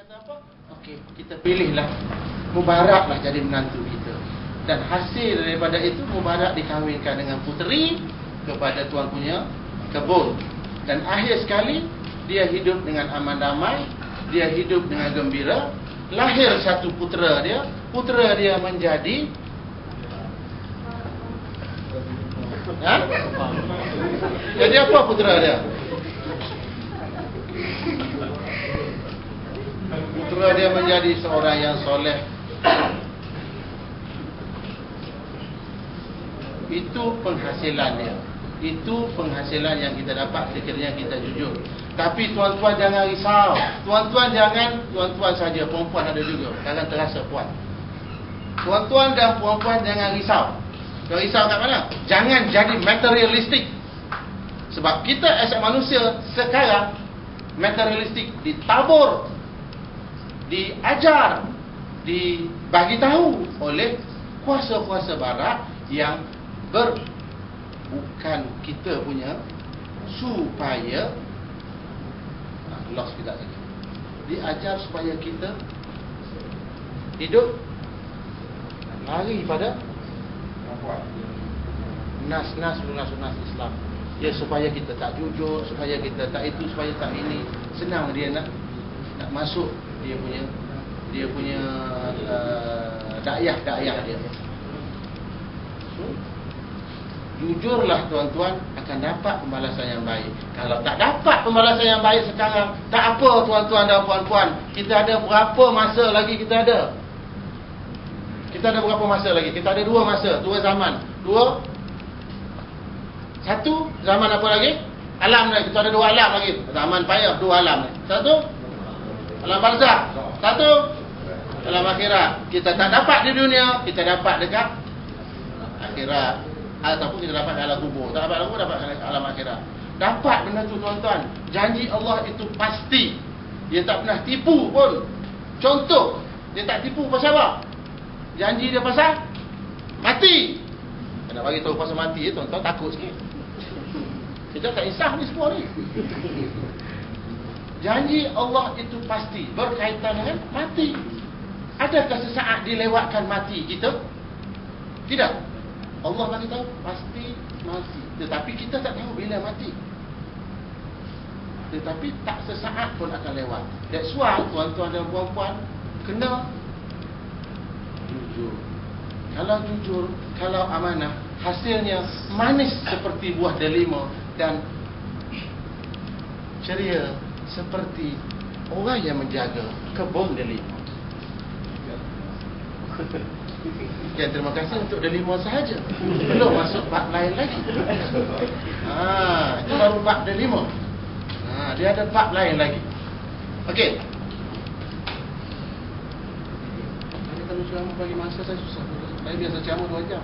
kata apa? Okey, kita pilihlah Mubaraklah jadi menantu kita. Dan hasil daripada itu, Mubarak dikahwinkan dengan puteri kepada tuan punya kebun. Dan akhir sekali dia hidup dengan aman damai, dia hidup dengan gembira. Lahir satu putera dia menjadi jadi apa putera dia? Putera dia menjadi seorang yang soleh. Itu penghasilan dia. Itu penghasilan yang kita dapat sekiranya kita jujur. Tapi tuan-tuan jangan risau. Tuan-tuan saja, perempuan ada juga. Jangan terasa puan. Tuan-tuan dan perempuan jangan risau. Jangan risau kat mana? Jangan jadi materialistik. Sebab kita as manusia sekarang materialistik ditabur, diajar, dibagi tahu oleh kuasa-kuasa barat yang bukan kita punya, supaya lost kita lagi. Diajar supaya kita hidup lari pada nas-nas Islam. Ya, supaya kita tak jujur, supaya kita tak itu, supaya tak ini. Senang dia nak masuk dia punya dakyah dia. Jujurlah tuan-tuan, akan dapat pembalasan yang baik. Kalau tak dapat pembalasan yang baik sekarang, tak apa tuan-tuan dan puan-puan. Kita ada berapa masa lagi kita ada? Kita ada berapa masa lagi? Kita ada dua masa, dua zaman. Satu, zaman apa lagi? Alam lagi. Kita ada dua alam lagi. Zaman payah, dua alam lagi. Satu, alam barzakh. Satu, alam akhirat. Kita tak dapat di dunia, kita dapat dekat akhirat. Ataupun kita dapat dalam kubur. Tak dapat dalam kubur, dapat alam akhirat. Dapat benda tu tuan-tuan. Janji Allah itu pasti. Dia tak pernah tipu pun. Contoh, dia tak tipu pasal apa? Janji dia pasal mati. Nak bagi tahu pasal mati, tuan-tuan takut sikit. Kita tak insaf ni semua ni. Janji Allah itu pasti berkaitan dengan mati. Adakah sesaat dilewatkan mati kita? Tidak. Allah bagi tahu pasti mati. Tetapi kita tak tahu bila mati. Tetapi tak sesaat pun akan lewat. That's why tuan-tuan dan puan-puan kena jujur. Kalau jujur, kalau amanah, hasilnya manis seperti buah delima dan ceria seperti orang yang menjaga kebun delima. Ya, terima kasih untuk delima sahaja. Belum masuk bab lain lagi. Itu baru bab delima. Dia ada bab lain lagi. Okey. Kalau ceramah bagi masa saya susah. Saya biasa ceramah 2 jam.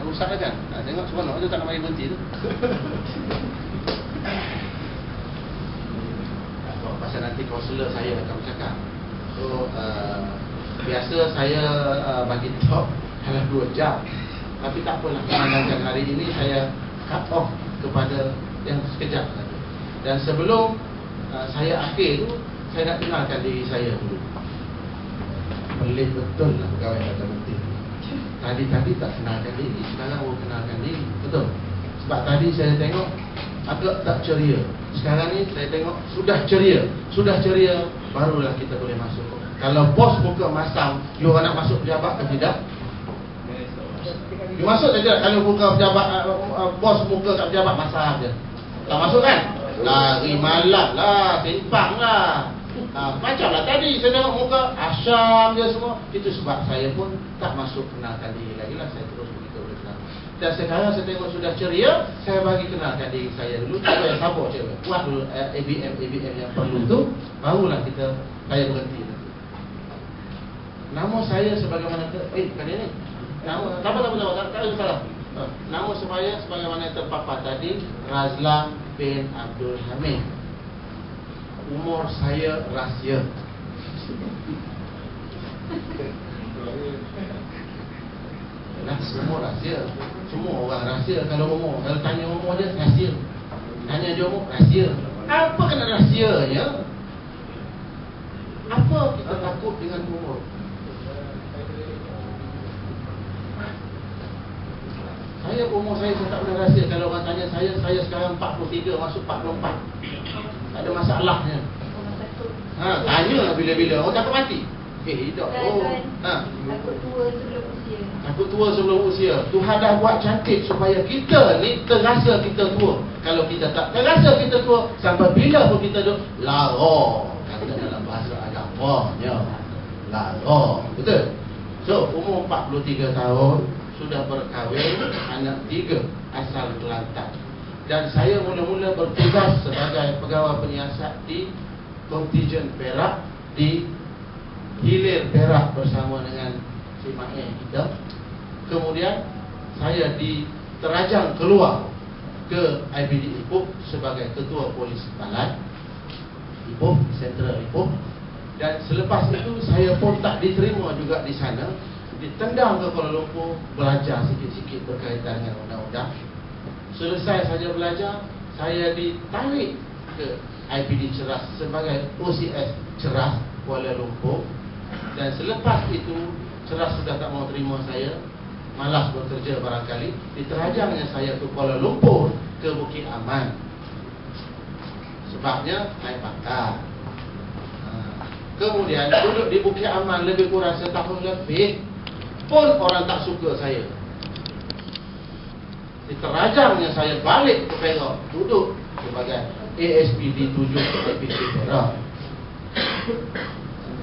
Rusak dah kan? Tengok seronok tu, tak nak bagi berhenti tu. Pasal nanti kaunselor saya akan bercakap. So, biasa saya bagi talk dalam 2 jam. Tapi tak apalah, memandangkan hari ini saya cut off kepada yang sekejap saja. Dan sebelum saya akhir tu, saya nak kenalkan diri saya dulu. Pelik betul lah pegawai Data Bukti. Tadi tak kenalkan diri, sekarang baru kenalkan diri. Betul? Sebab tadi saya tengok agak tak ceria. Sekarang ni saya tengok sudah ceria, barulah kita boleh masuk. Kalau bos muka masam, you orang nak masuk pejabat ke tidak? You masuk saja. Kalau muka pejabat, bos muka kat pejabat masam je. Tak masuk kan? Lari malap lah, timpang lah. Macamlah tadi saya tengok muka asyam je semua. Itu sebab saya pun tak masuk kenalkan diri lagi lah. Saya terus begitu boleh kenal. Dan sekarang saya tengok sudah ceria, saya bagi kenalkan diri saya dulu. Cuba yang sabar cewek, buat dulu ABM yang perlu tu, barulah saya berhenti. Nama saya sebagaimana kali ni. Tak salah. Nama saya sebagaimana terpapar tadi, Razlan bin Abdul Hamid. Umur saya rahsia. Semua rahsia. Semua orang rahsia. Kalau tanya umur dia rahsia. Tanya dia umur rahsia. Apa kena rahsianya? Apa kita takut dengan umur? Saya umur saya tak boleh rahsia. Kalau orang tanya saya sekarang 43 masuk 44. Tak ada masalahnya. Tanya bila-bila orang takut mati. Tak. Takut tua sebelum usia. Takut tua sebelum usia. Tuhan dah buat cantik supaya kita ni terasa kita tua. Kalau kita tak terasa kita tua, sampai bila pun kita duduk lara. Kata dalam bahasa agamanya, lara. Betul? So, umur 43 tahun, sudah berkahwin, anak 3 asal Kelantan. Dan saya mula-mula bertugas sebagai pegawai penyiasat di kontijen Perak, di Hilir Perak bersama dengan si Mak kita. Kemudian saya diterajang keluar ke IPD Ipoh sebagai ketua polis balai Ipoh, Sentral Ipoh. Dan selepas itu saya pun tak diterima juga di sana, ditendang ke Kuala Lumpur belajar sikit-sikit berkaitan dengan undang-undang. Selesai saja belajar, saya ditarik ke IPD Ceras sebagai OCS Ceras Kuala Lumpur. Dan selepas itu Ceras sudah tak mau terima saya, malas bekerja barangkali, diterajangnya saya ke Kuala Lumpur, ke Bukit Aman. Sebabnya naik pangkat. Kemudian duduk di Bukit Aman lebih kurang setahun lebih, pun orang tak suka saya. Diterajangnya saya balik ke Perak, duduk sebagai ASPD 7 IPD Perak.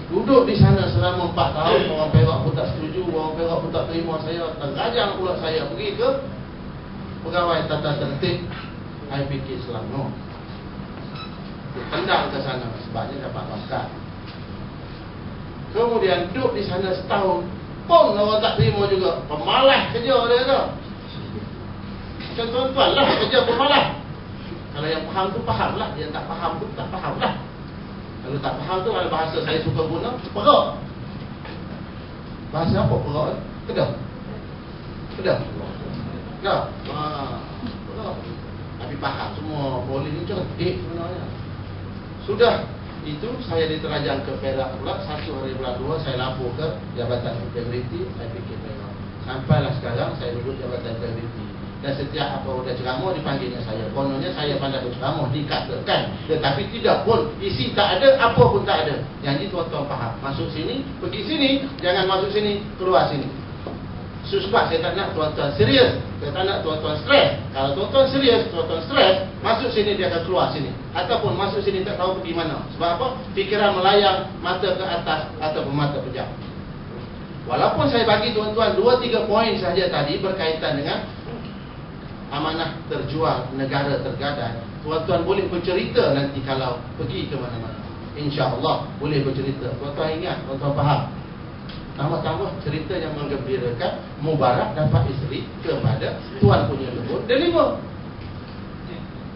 Duduk di sana selama 4 tahun, orang Perak pun tak setuju, orang Perak pun tak terima saya. Terajang pula saya pergi ke pegawai tata tertib IPK Selangor. Ditendang ke sana sebabnya dapat pangkat. Kemudian duduk di sana setahun, pun orang tak terima juga. Pemalas kerja dia tu. Macam tuan-tuan lah kerja pemalas. Kalau yang faham tu faham lah, yang tak faham tu tak faham lah. Kalau tak faham tu ada bahasa saya suka guna, perok. Bahasa apa perok? Kedah. Kedah. Kedah. Perok. Tapi faham semua polis ni cerdik sebenarnya. Sudah itu saya diterajang ke Perak pula. 1 hari bulan 2 saya lapor ke Jabatan Integriti IPK Perak. Sampailah sekarang saya duduk Jabatan Integriti. Dan setiap apa udah ceramah dipanggilnya saya. Kononnya saya pandai berceramah, dikatakan. Tetapi tidak pun, isi tak ada, apa pun tak ada. Yang ini tuan-tuan faham. Masuk sini, pergi sini, jangan masuk sini, keluar sini. Sebab saya tak nak tuan-tuan serius, saya tak nak tuan-tuan stres. Kalau tuan-tuan serius, tuan-tuan stres, masuk sini dia akan keluar sini. Ataupun masuk sini tak tahu pergi mana. Sebab apa? Fikiran melayang, mata ke atas ataupun mata pejam. Walaupun saya bagi tuan-tuan 2-3 poin saja tadi berkaitan dengan amanah terjual, negara tergadai, tuan-tuan boleh bercerita nanti kalau pergi ke mana-mana. InsyaAllah boleh bercerita. Tuan-tuan ingat, tuan-tuan faham. Tambah-tambah cerita yang menggembirakan, Mubarak dapat isteri kepada tuan punya lembut delima.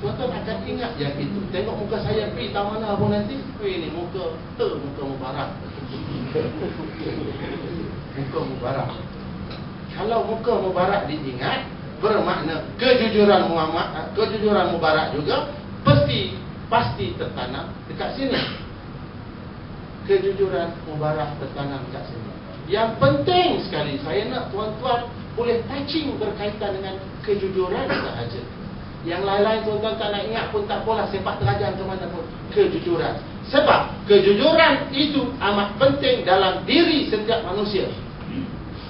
Tuan-tuan akan ingat yang itu. Tengok muka saya pergi tahu mana pun nanti, ini muka Mubarak. Muka Mubarak. Kalau muka Mubarak diingat, bermakna kejujuran Mubarak juga pasti tertanam dekat sini. Kejujuran Mubarak tertanam dekat sini. Yang penting sekali saya nak tuan-tuan boleh touching berkaitan dengan kejujuran sahaja. Yang lain-lain tuan-tuan tak nak ingat pun tak apalah, sepak terajang ke mana pun. Kejujuran. Sebab kejujuran itu amat penting dalam diri setiap manusia.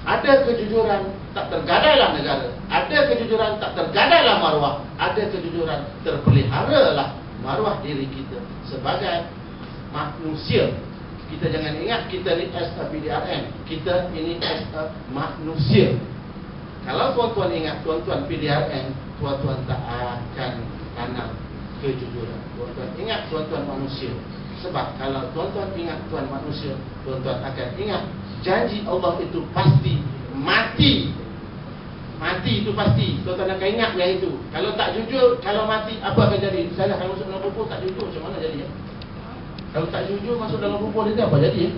Ada kejujuran, tak tergadailah negara. Ada kejujuran, tak tergadailah maruah. Ada kejujuran, terpeliharalah maruah diri kita sebagai manusia. Kita jangan ingat kita ni as a PDRN. Kita ini as a manusia. Kalau tuan-tuan ingat tuan-tuan PDRN, tuan-tuan tak akan tanam kejujuran. Tuan-tuan ingat tuan-tuan manusia. Sebab kalau tuan-tuan ingat tuan manusia, tuan-tuan akan ingat janji Allah itu pasti mati. Mati itu pasti. Tuan-tuan akan ingat yang itu. Kalau tak jujur, kalau mati, apa akan jadi? Misalnya kalau masuk dalam kubur tak jujur, macam mana jadi ya? Kalau tak jujur masuk dalam kubur, dia apa jadi ya?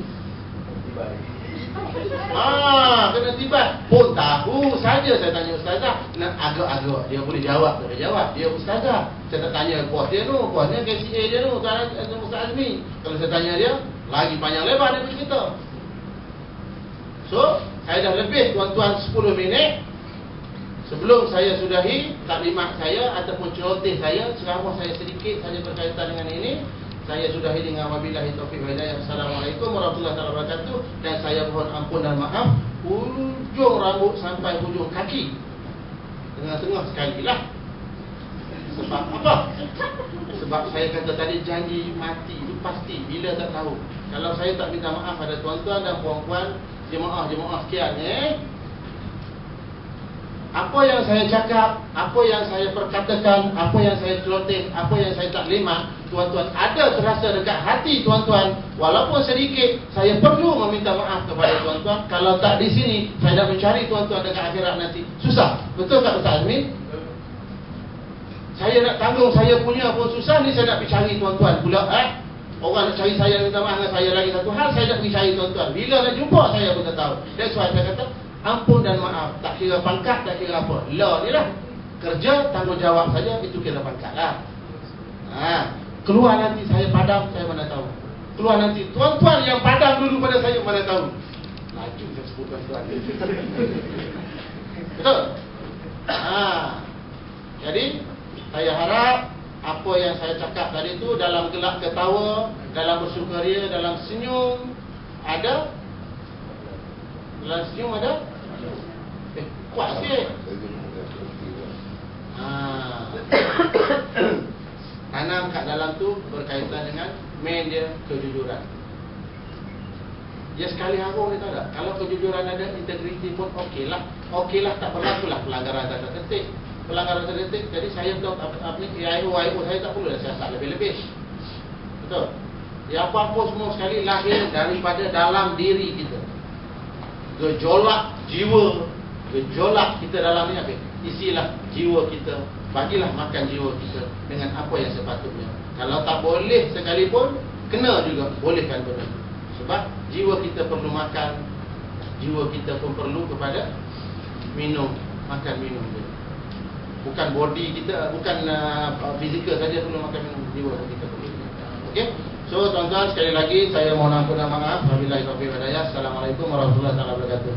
Kena tibat. Pun tahu saja saya tanya ustazah. Nak agak-agak dia boleh jawab, tak boleh jawab. Dia ustazah. Saya tak tanya kuas dia tu, kuasnya KCA dia tu, Ustaz Azmi. Kalau saya tanya dia, lagi panjang lebar dia bercerita. So, saya dah lebih tuan-tuan 10 minit. Sebelum saya sudahi taklimat saya ataupun celoteh saya, ceramah saya sedikit saja berkaitan dengan ini. Saya sudahi dengan wabillahi taufiq wal hidayah. Assalamualaikum warahmatullahi wabarakatuh. Dan saya mohon ampun dan maaf, ujung rambut sampai ujung kaki, tengah-tengah sekali lah. Sebab apa? Sebab saya kata tadi janji mati itu pasti, bila tak tahu. Kalau saya tak minta maaf pada tuan-tuan dan puan-puan, jemaah sekian, apa yang saya cakap, apa yang saya perkatakan, apa yang saya celoteh, apa yang saya taklimat, tuan-tuan ada terasa dekat hati tuan-tuan. Walaupun sedikit, saya perlu meminta maaf kepada tuan-tuan. Kalau tak di sini, saya nak mencari tuan-tuan dekat akhirat nanti. Susah. Betul tak Ustaz Azmi? Saya nak tanggung saya punya pun susah, ni saya nak pergi cari tuan-tuan pula. Orang nak cari saya, minta maaf dengan saya lagi satu hal, saya nak pergi cari tuan-tuan. Bila nak jumpa saya pun tak tahu. That's why saya kata ampun dan maaf. Tak kira pangkat, tak kira apa. Law ni lah. Kerja, tanggungjawab saja, itu kira pangkat lah. Keluar nanti saya padam, saya mana tahu. Keluar nanti tuan-tuan yang padam dulu pada saya, mana tahu. Laju saya sebut tuan-tuan. Betul? Jadi saya harap apa yang saya cakap tadi itu dalam gelak ketawa, dalam bersukaria, dalam senyum ada. Dalam senyum ada? Kuat sikit. Tanam kat dalam tu berkaitan dengan main dia kejujuran. Ya sekali harung dia tak ada. Kalau kejujuran ada, integriti pun okey lah. Okey lah, tak berlaku lah pelanggaran tanda tertib. Pelanggaran tanda tertib, jadi saya tahu apa ni, IO saya tak perlu dah siasat lebih-lebih. Betul? Ya apa-apa semua sekali lahir daripada dalam diri kita. Gejolak jiwa, gejolak kita dalam ni apa? Isilah jiwa kita, bagilah makan jiwa kita dengan apa yang sepatutnya. Kalau tak boleh sekalipun, kena juga bolehkan benar. Sebab jiwa kita perlu makan, jiwa kita pun perlu kepada minum, makan minum juga. Bukan body kita, bukan fizikal saja perlu makan minum, jiwa kita perlu. Okey. So tuan-tuan, sekali lagi saya mohon ampun dan maaf. Wabillahi taufiq wal hidayah. Assalamualaikum warahmatullahi wabarakatuh.